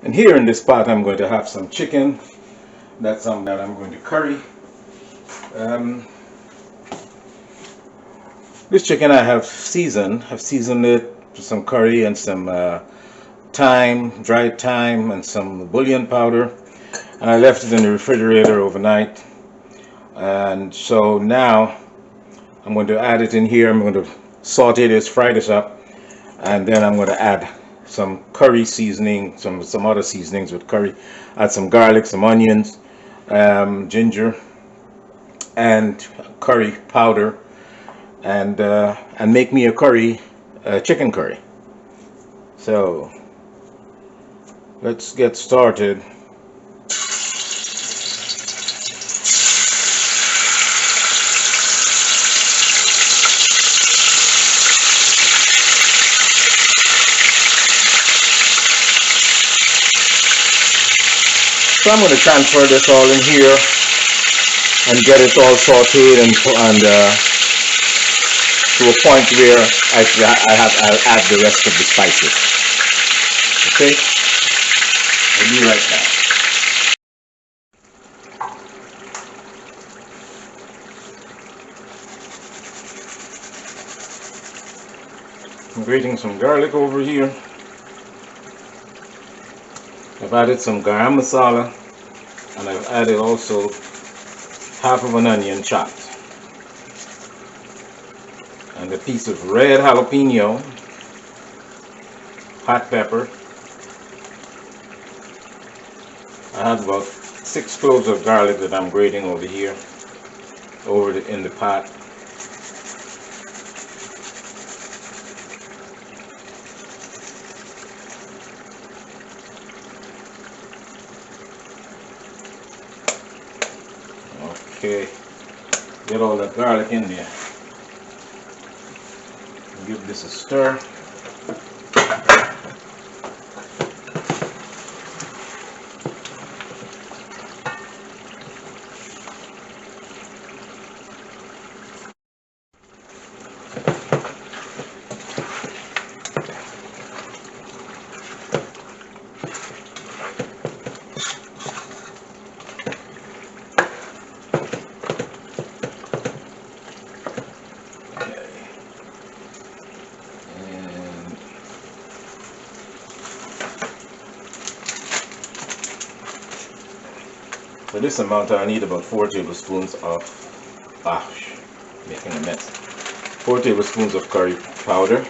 And here in this pot I'm going to have some chicken. That's something that I'm going to curry. Um, this chicken I have seasoned. I've seasoned it with some curry and some thyme, dried thyme, and some bullion powder. And I left it in the refrigerator overnight. And so now I'm going to add it in here. I'm going to saute this, fry this up, and then I'm going to add some curry seasoning, some other seasonings with curry. Add some garlic, some onions, ginger, and curry powder, and make me a curry, chicken curry. So let's get started. So I'm going to transfer this all in here and get it all sauteed and to a point where I'll add the rest of the spices. Okay? I'll be right back. I'm grating some garlic over here. I've added some garam masala, and I've added also half of an onion chopped, and a piece of red jalapeno, hot pepper. I have about 6 cloves of garlic that I'm grating over here, in the pot. Okay, get all that garlic in there. Give this a stir. For this amount I need about 4 tablespoons of, making a mess. 4 tablespoons of curry powder.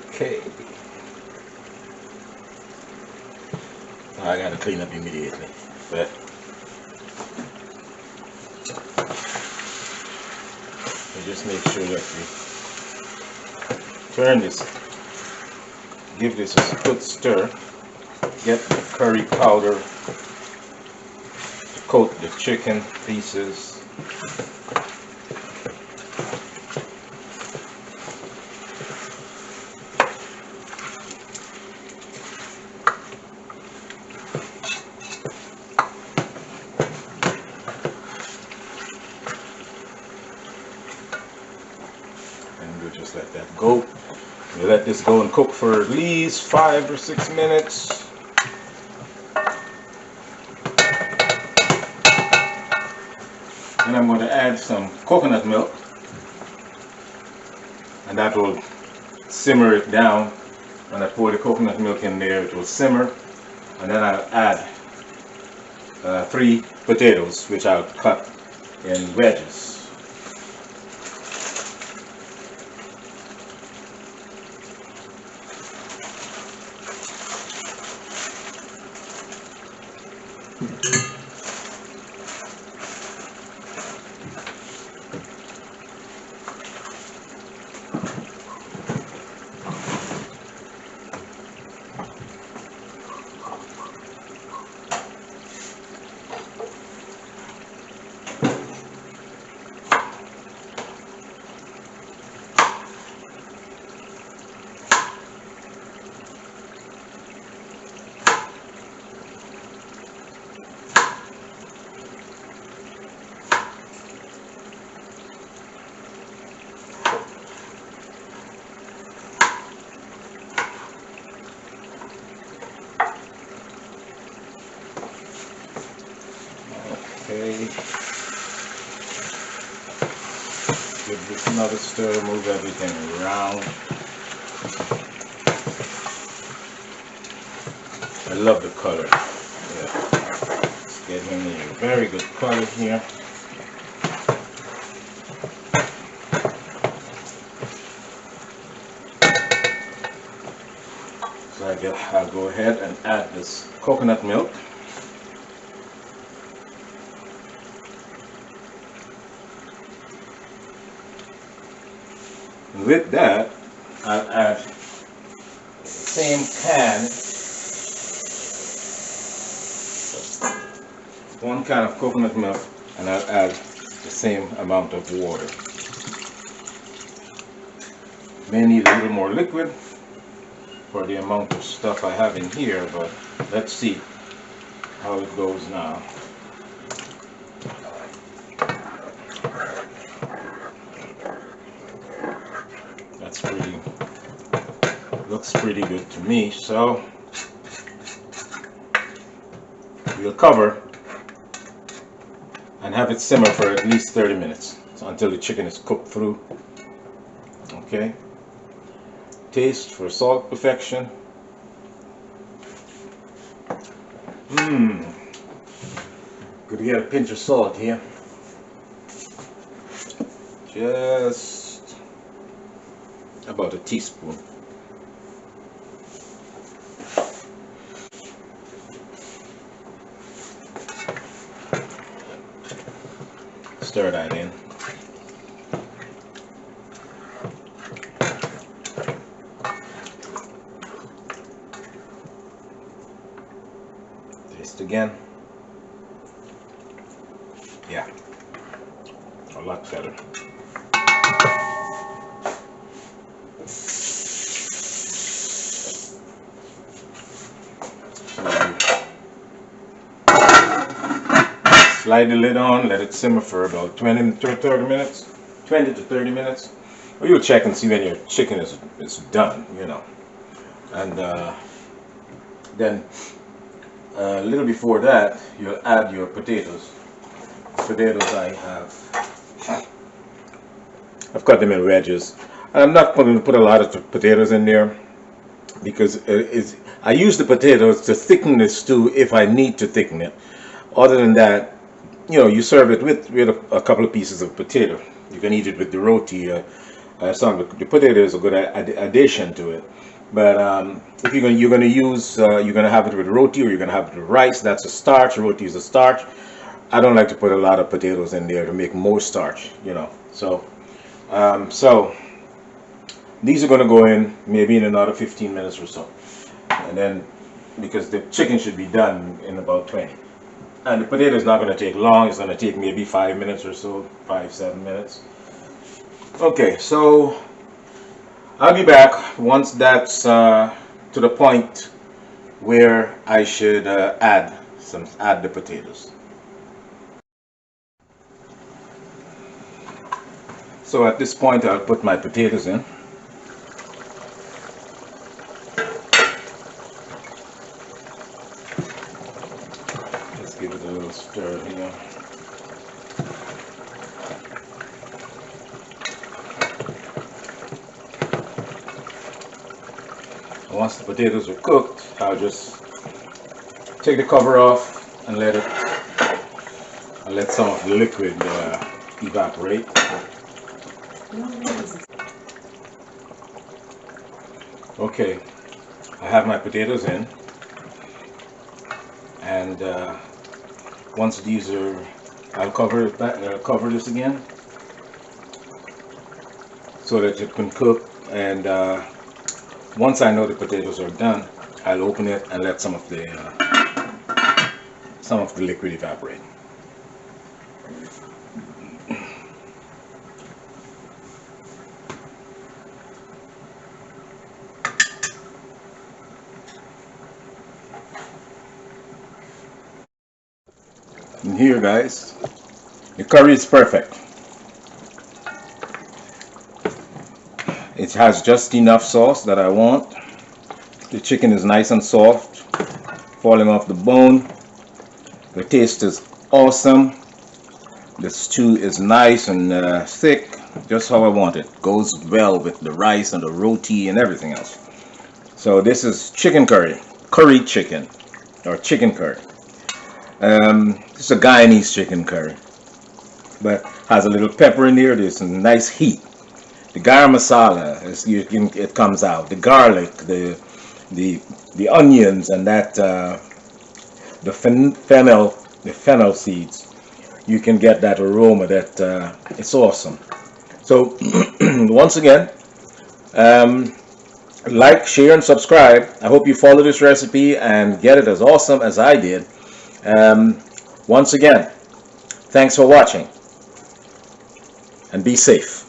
Okay. I gotta clean up immediately, but we just make sure that we turn this, give this a good stir, get the curry powder to coat the chicken pieces. Just let that go. You let this go and cook for at least 5 or 6 minutes. And I'm going to add some coconut milk, and that will simmer it down. When I pour the coconut milk in there, it will simmer, and then I'll add 3 potatoes, which I'll cut in wedges. Another stir, move everything around. I love the color. Yeah. It's getting me a very good color here. So I'll go ahead and add this coconut milk. And with that, I'll add the same can, 1 can of coconut milk, and I'll add the same amount of water. May need a little more liquid for the amount of stuff I have in here, but let's see how it goes now. Looks pretty good to me, so we'll cover and have it simmer for at least 30 minutes, so until the chicken is cooked through. Okay, taste for salt perfection. Good to get a pinch of salt here, just about a teaspoon. Stir that in. Taste again. Yeah, a lot better. Slide the lid on, let it simmer for about 20 to 30 minutes. 20 to 30 minutes. Or you'll check and see when your chicken is done, you know. And then a little before that, you'll add your potatoes. Potatoes I've cut them in wedges. I'm not going to put a lot of potatoes in there because I use the potatoes to thicken the stew if I need to thicken it. Other than that, you know, you serve it with a couple of pieces of potato. You can eat it with the roti. The potato is a good addition to it. But if you're going to use, you're going to have it with roti or you're going to have it with rice. That's a starch. Roti is a starch. I don't like to put a lot of potatoes in there to make more starch, you know. So these are going to go in maybe in another 15 minutes or so, and then because the chicken should be done in about 20. And the potato is not going to take long. It's going to take maybe 5 minutes or so, 5-7 minutes. Okay, so I'll be back once that's to the point where I should add the potatoes. So at this point, I'll put my potatoes in. Give it a little stir here. Once the potatoes are cooked, I'll just take the cover off and let some of the liquid evaporate. Okay, I have my potatoes in, and once these are, I'll cover this again so that it can cook. And once I know the potatoes are done, I'll open it and let some of the liquid evaporate. And here, guys, the curry is perfect. It has just enough sauce that I want. The chicken is nice and soft, falling off the bone. The taste is awesome. The stew is nice and thick, just how I want it. Goes well with the rice and the roti and everything else. So this is chicken curry, curry chicken, or chicken curry. It's a Guyanese chicken curry, but has a little pepper in there. There's some nice heat. The garam masala, it comes out. The garlic, the onions, and that the fennel seeds. You can get that aroma that it's awesome. So once again, like, share, and subscribe. I hope you follow this recipe and get it as awesome as I did. Once again, thanks for watching, and be safe.